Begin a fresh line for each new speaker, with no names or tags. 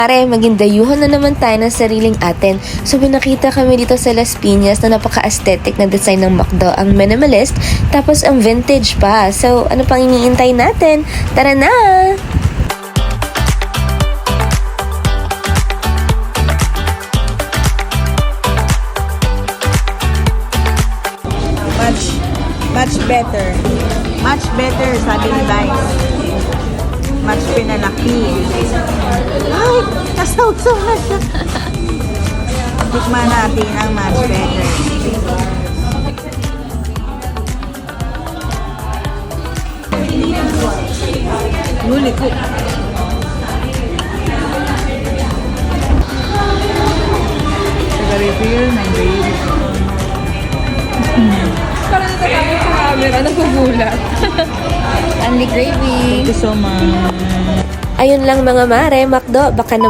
Pare, maging dayuhan na naman tayo ng sariling atin. So, nakita kami dito sa Las Piñas na napaka-aesthetic na design ng McDo. Ang minimalist, tapos ang vintage pa. So, ano pang iniintay natin? Tara na!
Much better. Much better, sabi ni Vice. Much pinalaki. Ay, nasaw-saw na siya. Tikman natin ang much better. Huli ko. Taga-refill, my baby.
Parang natatakot sa camera, nagugulat. Only gravy.
Thank you so much.
Ayun lang mga mare, McDo, baka naman